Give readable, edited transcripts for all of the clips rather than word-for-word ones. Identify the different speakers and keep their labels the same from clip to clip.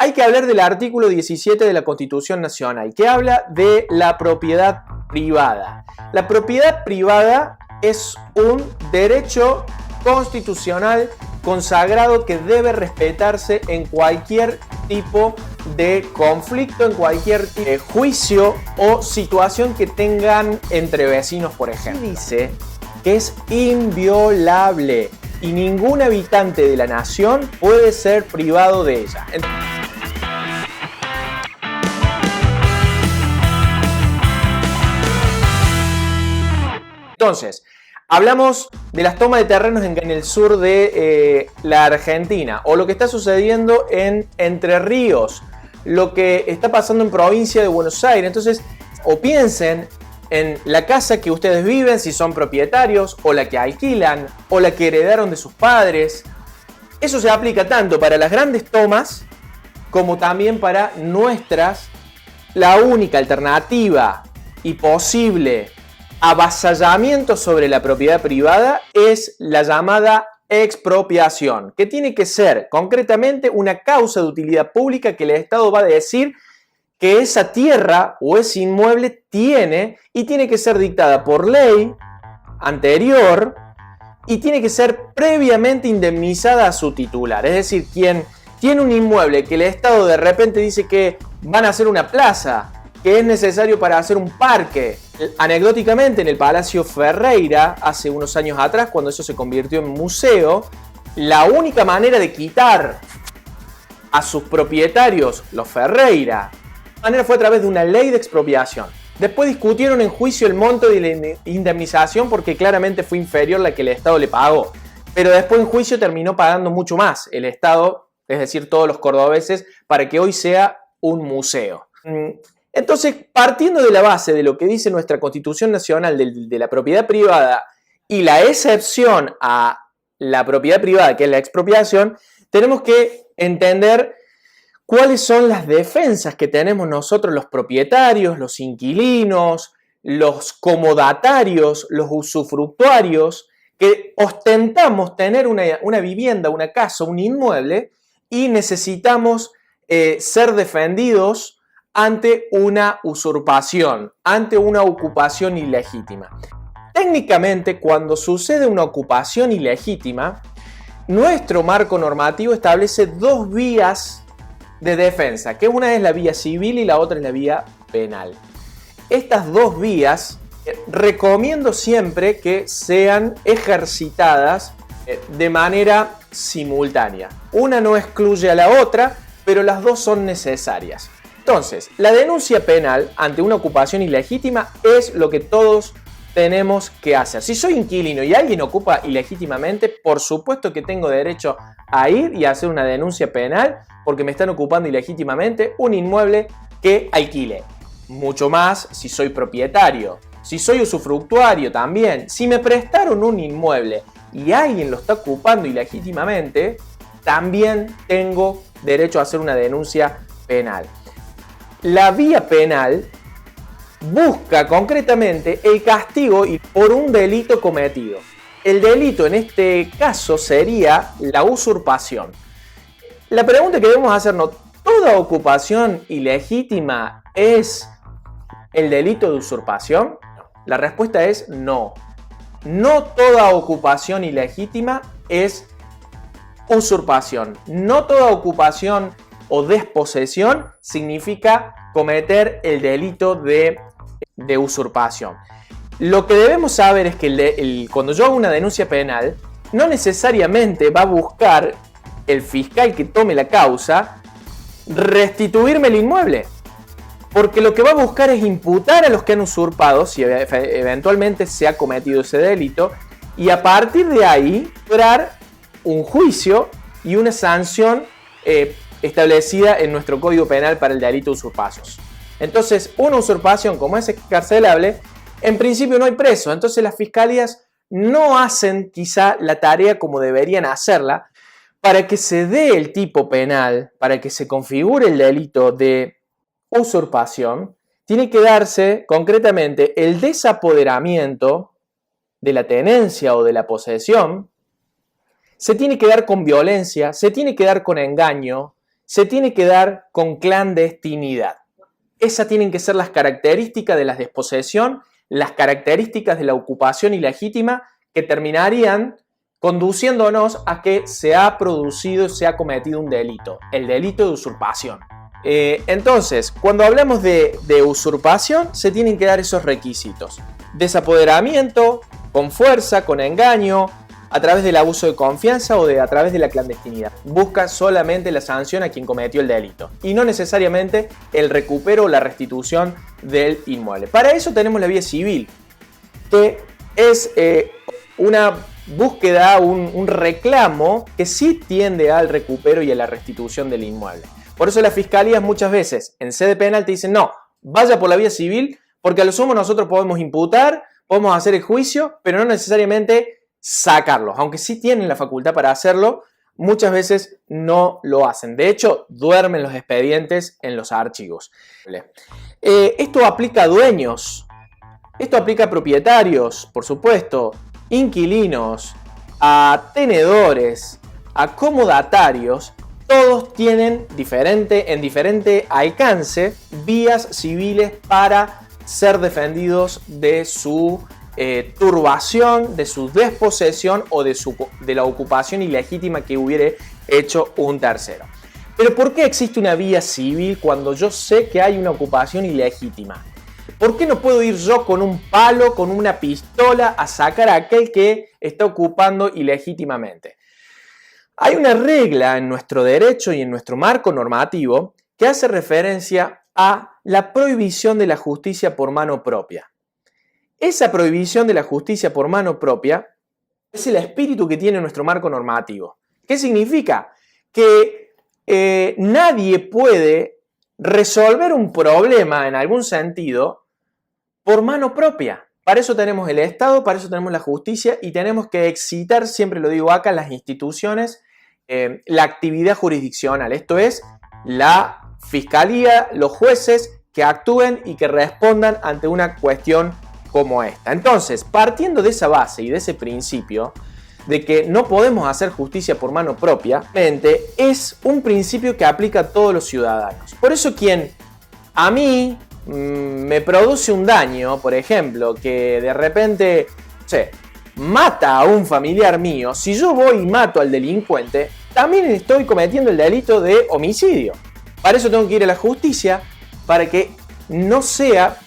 Speaker 1: hay que hablar del artículo 17 de la Constitución Nacional, que habla de la propiedad privada. La propiedad privada es un derecho constitucional consagrado que debe respetarse en cualquier tipo de conflicto, en cualquier juicio o situación que tengan entre vecinos, por ejemplo. Dice que es inviolable y ningún habitante de la nación puede ser privado de ella. Entonces, hablamos de las tomas de terrenos en el sur de la Argentina, o lo que está sucediendo en Entre Ríos, lo que está pasando en provincia de Buenos Aires. Entonces, o piensen en la casa que ustedes viven, si son propietarios, o la que alquilan, o la que heredaron de sus padres. Eso se aplica tanto para las grandes tomas como también para nuestras. La única alternativa y posible avasallamiento sobre la propiedad privada es la llamada expropiación, que tiene que ser concretamente una causa de utilidad pública que el Estado va a decir que esa tierra o ese inmueble tiene, y tiene que ser dictada por ley anterior y tiene que ser previamente indemnizada a su titular. Es decir, quien tiene un inmueble que el Estado de repente dice que van a hacer una plaza, que es necesario para hacer un parque. Anecdóticamente, en el Palacio Ferreira, hace unos años atrás, cuando eso se convirtió en museo, la única manera de quitar a sus propietarios, los Ferreira, fue a través de una ley de expropiación. Después discutieron en juicio el monto de la indemnización porque claramente fue inferior a la que el Estado le pagó. Pero después en juicio terminó pagando mucho más el Estado, es decir, todos los cordobeses, para que hoy sea un museo. Entonces, partiendo de la base de lo que dice nuestra Constitución Nacional de la propiedad privada y la excepción a la propiedad privada, que es la expropiación, tenemos que entender cuáles son las defensas que tenemos nosotros los propietarios, los inquilinos, los comodatarios, los usufructuarios, que ostentamos tener una vivienda, una casa, un inmueble y necesitamos ser defendidos ante una usurpación, ante una ocupación ilegítima. Técnicamente, cuando sucede una ocupación ilegítima, nuestro marco normativo establece dos vías de defensa, que una es la vía civil y la otra es la vía penal. Estas dos vías recomiendo siempre que sean ejercitadas de manera simultánea. Una no excluye a la otra, pero las dos son necesarias. Entonces, la denuncia penal ante una ocupación ilegítima es lo que todos tenemos que hacer. Si soy inquilino y alguien ocupa ilegítimamente, por supuesto que tengo derecho a ir y a hacer una denuncia penal porque me están ocupando ilegítimamente un inmueble que alquile. Mucho más si soy propietario. Si soy usufructuario también. Si me prestaron un inmueble y alguien lo está ocupando ilegítimamente, también tengo derecho a hacer una denuncia penal. La vía penal busca concretamente el castigo por un delito cometido. El delito en este caso sería la usurpación. La pregunta que debemos hacernos, ¿toda ocupación ilegítima es el delito de usurpación? La respuesta es no. No toda ocupación ilegítima es usurpación. No toda ocupación o desposesión significa cometer el delito de usurpación. Lo que debemos saber es que cuando yo hago una denuncia penal, no necesariamente va a buscar el fiscal que tome la causa restituirme el inmueble. Porque lo que va a buscar es imputar a los que han usurpado, si eventualmente se ha cometido ese delito, y a partir de ahí lograr un juicio y una sanción establecida en nuestro Código Penal para el delito de usurpacios. Entonces, una usurpación como es excarcelable, en principio no hay preso. Entonces las fiscalías no hacen quizá la tarea como deberían hacerla para que se dé el tipo penal, para que se configure el delito de usurpación. Tiene que darse concretamente el desapoderamiento de la tenencia o de la posesión. Se tiene que dar con violencia, se tiene que dar con engaño, se tiene que dar con clandestinidad. Esas tienen que ser las características de la desposesión, las características de la ocupación ilegítima que terminarían conduciéndonos a que se ha producido, se ha cometido un delito, el delito de usurpación. Entonces, cuando hablamos de usurpación, se tienen que dar esos requisitos. Desapoderamiento, con fuerza, con engaño, a través del abuso de confianza o a través de la clandestinidad. Busca solamente la sanción a quien cometió el delito y no necesariamente el recupero o la restitución del inmueble. Para eso tenemos la vía civil, que es una búsqueda, un reclamo que sí tiende al recupero y a la restitución del inmueble. Por eso las fiscalías muchas veces en sede penal te dicen no, vaya por la vía civil porque a lo sumo nosotros podemos imputar, podemos hacer el juicio, pero no necesariamente sacarlos. Aunque sí tienen la facultad para hacerlo, muchas veces no lo hacen. De hecho, duermen los expedientes en los archivos. Esto aplica a dueños, esto aplica a propietarios, por supuesto, inquilinos, a tenedores, a comodatarios. Todos tienen en diferente alcance vías civiles para ser defendidos de su turbación, de su desposesión o de la ocupación ilegítima que hubiera hecho un tercero. Pero ¿por qué existe una vía civil cuando yo sé que hay una ocupación ilegítima? ¿Por qué no puedo ir yo con un palo, con una pistola a sacar a aquel que está ocupando ilegítimamente? Hay una regla en nuestro derecho y en nuestro marco normativo que hace referencia a la prohibición de la justicia por mano propia. Esa prohibición de la justicia por mano propia es el espíritu que tiene nuestro marco normativo. ¿Qué significa? Que nadie puede resolver un problema en algún sentido por mano propia. Para eso tenemos el Estado, para eso tenemos la justicia y tenemos que excitar, siempre lo digo acá, las instituciones, la actividad jurisdiccional. Esto es, la fiscalía, los jueces que actúen y que respondan ante una cuestión como esta. Entonces, partiendo de esa base y de ese principio de que no podemos hacer justicia por mano propia, es un principio que aplica a todos los ciudadanos. Por eso quien a mí me produce un daño, por ejemplo, que de repente mata a un familiar mío, si yo voy y mato al delincuente, también estoy cometiendo el delito de homicidio. Para eso tengo que ir a la justicia, para que no sea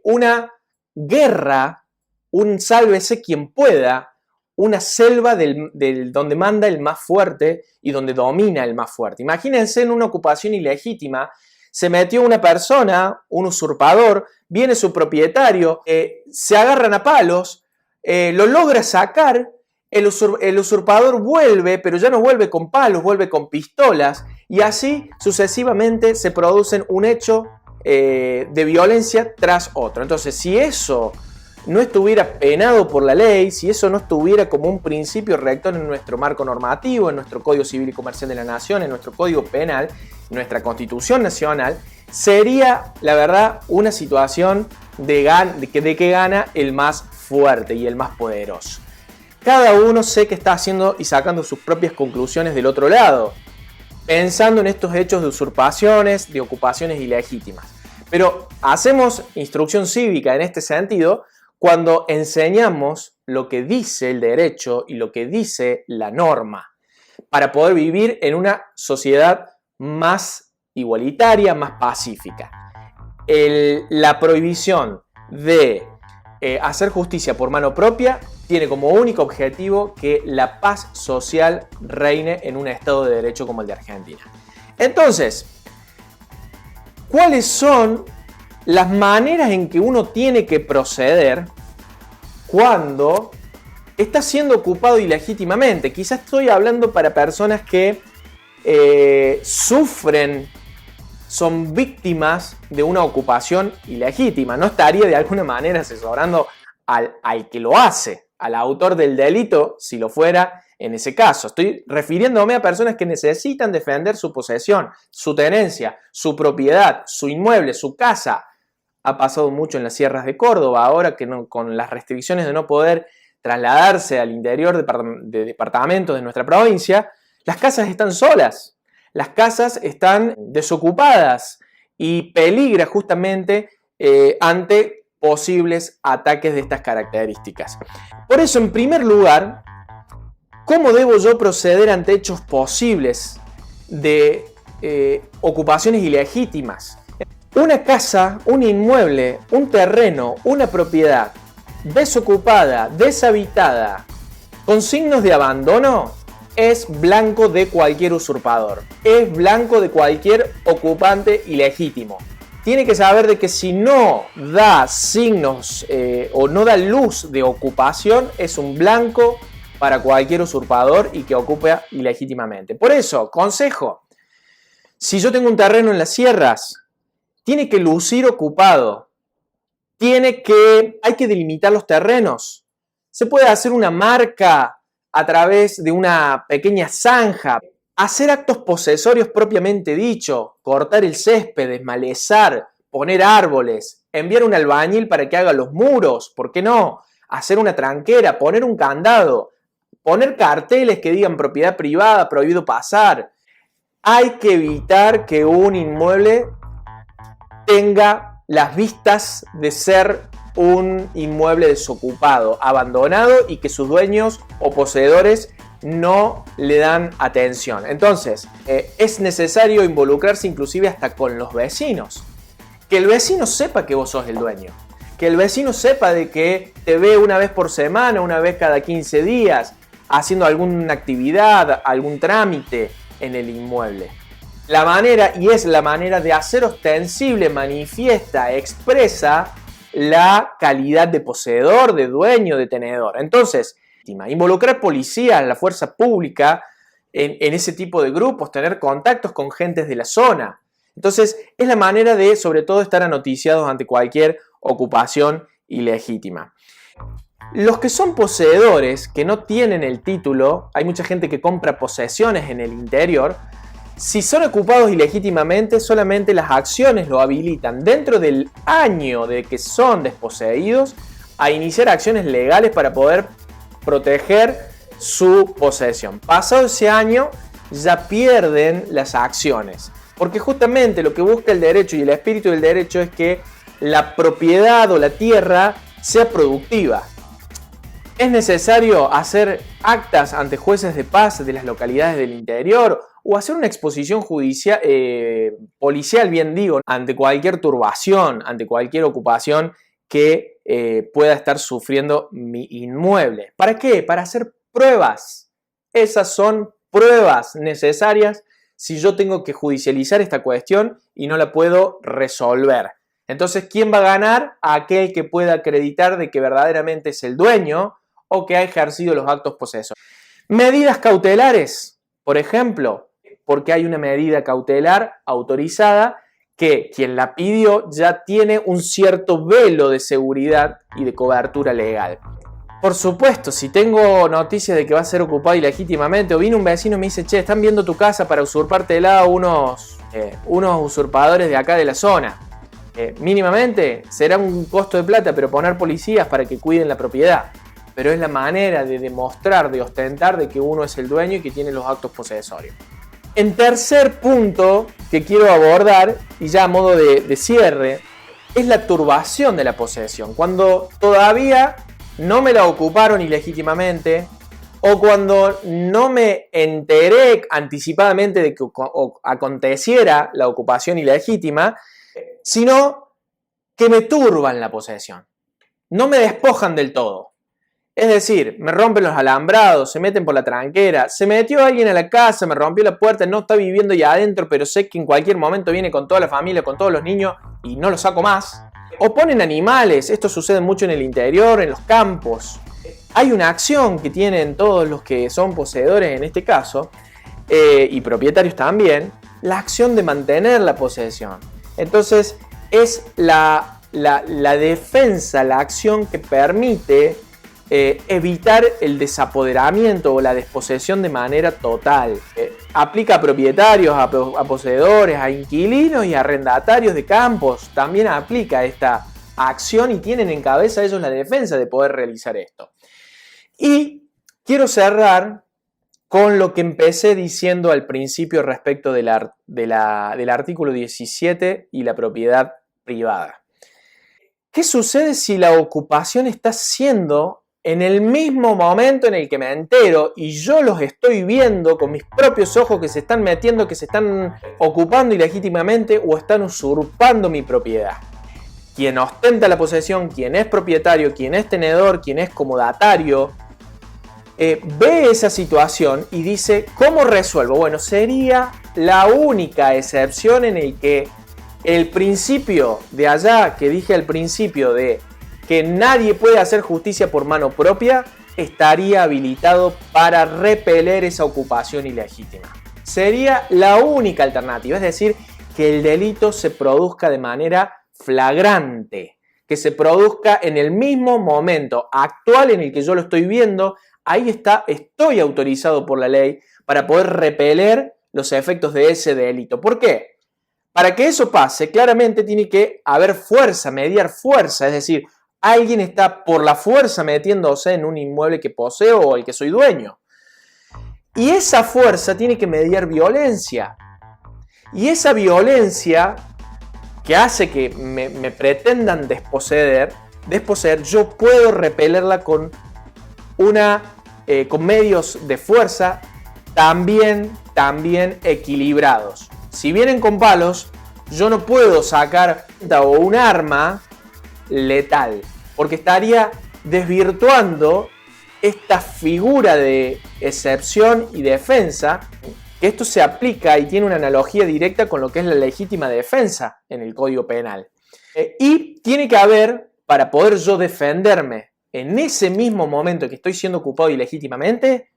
Speaker 1: una guerra, un sálvese quien pueda, una selva donde manda el más fuerte y donde domina el más fuerte. Imagínense en una ocupación ilegítima, se metió una persona, un usurpador, viene su propietario, se agarran a palos, lo logra sacar, el usurpador vuelve, pero ya no vuelve con palos, vuelve con pistolas, y así sucesivamente se producen un hecho de violencia tras otro. Entonces, si eso no estuviera penado por la ley, si eso no estuviera como un principio rector en nuestro marco normativo, en nuestro Código Civil y Comercial de la Nación, en nuestro Código Penal, en nuestra Constitución Nacional, sería, la verdad, una situación de que gana el más fuerte y el más poderoso. Cada uno sé que está haciendo y sacando sus propias conclusiones del otro lado, pensando en estos hechos de usurpaciones, de ocupaciones ilegítimas. Pero hacemos instrucción cívica en este sentido cuando enseñamos lo que dice el derecho y lo que dice la norma para poder vivir en una sociedad más igualitaria, más pacífica. La prohibición de hacer justicia por mano propia tiene como único objetivo que la paz social reine en un Estado de Derecho como el de Argentina. Entonces, ¿cuáles son las maneras en que uno tiene que proceder cuando está siendo ocupado ilegítimamente? Quizás estoy hablando para personas que sufren, son víctimas de una ocupación ilegítima. No estaría de alguna manera asesorando al que lo hace, al autor del delito, si lo fuera en ese caso. Estoy refiriéndome a personas que necesitan defender su posesión, su tenencia, su propiedad, su inmueble, su casa. Ha pasado mucho en las sierras de Córdoba, ahora que con las restricciones de no poder trasladarse al interior de departamentos de nuestra provincia, las casas están solas. Las casas están desocupadas y peligra justamente ante posibles ataques de estas características. Por eso, en primer lugar, ¿cómo debo yo proceder ante hechos posibles de ocupaciones ilegítimas? Una casa, un inmueble, un terreno, una propiedad desocupada, deshabitada, con signos de abandono, es blanco de cualquier usurpador, es blanco de cualquier ocupante ilegítimo. Tiene que saber de que si no da signos o no da luz de ocupación, es un blanco para cualquier usurpador y que ocupe ilegítimamente. Por eso, consejo, si yo tengo un terreno en las sierras, tiene que lucir ocupado. Hay que delimitar los terrenos. Se puede hacer una marca a través de una pequeña zanja. Hacer actos posesorios propiamente dicho. Cortar el césped, desmalezar, poner árboles, enviar un albañil para que haga los muros. ¿Por qué no? Hacer una tranquera, poner un candado, poner carteles que digan propiedad privada, prohibido pasar. Hay que evitar que un inmueble tenga las vistas de ser un inmueble desocupado, abandonado y que sus dueños o poseedores no le dan atención. Entonces, es necesario involucrarse inclusive hasta con los vecinos. Que el vecino sepa que vos sos el dueño. Que el vecino sepa de que te ve una vez por semana, una vez cada 15 días, haciendo alguna actividad, algún trámite en el inmueble. La manera de hacer ostensible, manifiesta, expresa la calidad de poseedor, de dueño, de tenedor. Entonces, involucrar policías, la fuerza pública en ese tipo de grupos, tener contactos con gentes de la zona. Entonces, es la manera de, sobre todo, estar anoticiados ante cualquier ocupación ilegítima. Los que son poseedores, que no tienen el título, hay mucha gente que compra posesiones en el interior. Si son ocupados ilegítimamente, solamente las acciones lo habilitan dentro del año de que son desposeídos a iniciar acciones legales para poder proteger su posesión. Pasado ese año, ya pierden las acciones. Porque justamente lo que busca el derecho y el espíritu del derecho es que la propiedad o la tierra sea productiva. ¿Es necesario hacer actas ante jueces de paz de las localidades del interior o hacer una exposición judicial, policial, bien digo, ante cualquier turbación, ante cualquier ocupación que pueda estar sufriendo mi inmueble? ¿Para qué? Para hacer pruebas. Esas son pruebas necesarias si yo tengo que judicializar esta cuestión y no la puedo resolver. Entonces, ¿quién va a ganar? Aquel que pueda acreditar de que verdaderamente es el dueño o que ha ejercido los actos posesorios. Medidas cautelares, por ejemplo, porque hay una medida cautelar autorizada que quien la pidió ya tiene un cierto velo de seguridad y de cobertura legal. Por supuesto, si tengo noticias de que va a ser ocupado ilegítimamente o viene un vecino y me dice, che, están viendo tu casa para usurpártela unos usurpadores de acá de la zona. Mínimamente será un costo de plata, pero poner policías para que cuiden la propiedad. Pero es la manera de demostrar, de ostentar de que uno es el dueño y que tiene los actos posesorios. En tercer punto que quiero abordar, y ya a modo de cierre, es la turbación de la posesión. Cuando todavía no me la ocuparon ilegítimamente o cuando no me enteré anticipadamente de que aconteciera la ocupación ilegítima, sino que me turban la posesión. No me despojan del todo. Es decir, me rompen los alambrados, se meten por la tranquera, se metió alguien a la casa, me rompió la puerta, no está viviendo ya adentro, pero sé que en cualquier momento viene con toda la familia, con todos los niños y no lo saco más. O ponen animales, esto sucede mucho en el interior, en los campos. Hay una acción que tienen todos los que son poseedores en este caso, y propietarios también, la acción de mantener la posesión. Entonces es la defensa, la acción que permite evitar el desapoderamiento o la desposesión de manera total. Aplica a propietarios, a poseedores, a inquilinos y a arrendatarios de campos. También aplica esta acción y tienen en cabeza ellos la defensa de poder realizar esto. Y quiero cerrar con lo que empecé diciendo al principio respecto del artículo 17 y la propiedad privada. ¿Qué sucede si la ocupación está siendo en el mismo momento en el que me entero y yo los estoy viendo con mis propios ojos que se están metiendo, que se están ocupando ilegítimamente o están usurpando mi propiedad? Quien ostenta la posesión, quien es propietario, quien es tenedor, quien es comodatario, ve esa situación y dice, ¿cómo resuelvo? Bueno, sería la única excepción en el que el principio de allá que dije al principio de que nadie puede hacer justicia por mano propia, estaría habilitado para repeler esa ocupación ilegítima. Sería la única alternativa, es decir, que el delito se produzca de manera flagrante, que se produzca en el mismo momento actual en el que yo lo estoy viendo. Ahí estoy autorizado por la ley para poder repeler los efectos de ese delito. ¿Por qué? Para que eso pase, claramente tiene que haber fuerza, mediar fuerza, es decir, alguien está por la fuerza metiéndose en un inmueble que poseo o el que soy dueño. Y esa fuerza tiene que mediar violencia. Y esa violencia que hace que me pretendan desposeer, yo puedo repelerla con medios de fuerza también equilibrados. Si vienen con palos, yo no puedo sacar un arma letal, porque estaría desvirtuando esta figura de excepción y defensa, que esto se aplica y tiene una analogía directa con lo que es la legítima defensa en el Código Penal. Y tiene que haber, para poder yo defenderme en ese mismo momento que estoy siendo ocupado ilegítimamente,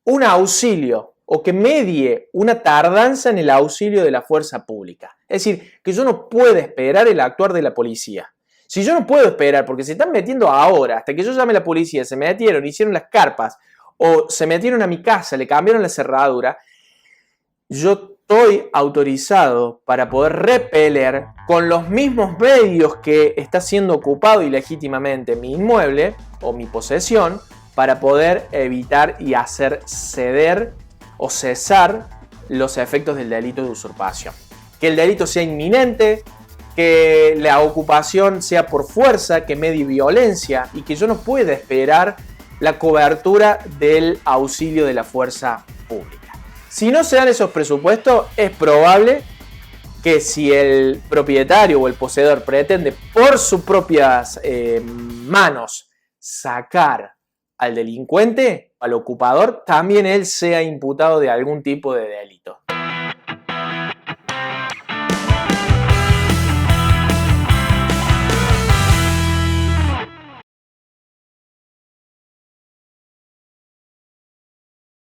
Speaker 1: un auxilio o que medie una tardanza en el auxilio de la fuerza pública. Es decir, que yo no puedo esperar el actuar de la policía. Si yo no puedo esperar porque se están metiendo ahora, hasta que yo llame a la policía, se metieron, hicieron las carpas o se metieron a mi casa, le cambiaron la cerradura, yo estoy autorizado para poder repeler con los mismos medios que está siendo ocupado ilegítimamente mi inmueble o mi posesión para poder evitar y hacer ceder o cesar los efectos del delito de usurpación. Que el delito sea inminente, que la ocupación sea por fuerza, que medie violencia y que yo no pueda esperar la cobertura del auxilio de la fuerza pública. Si no se dan esos presupuestos, es probable que si el propietario o el poseedor pretende por sus propias manos sacar al delincuente, al ocupador, también él sea imputado de algún tipo de delito.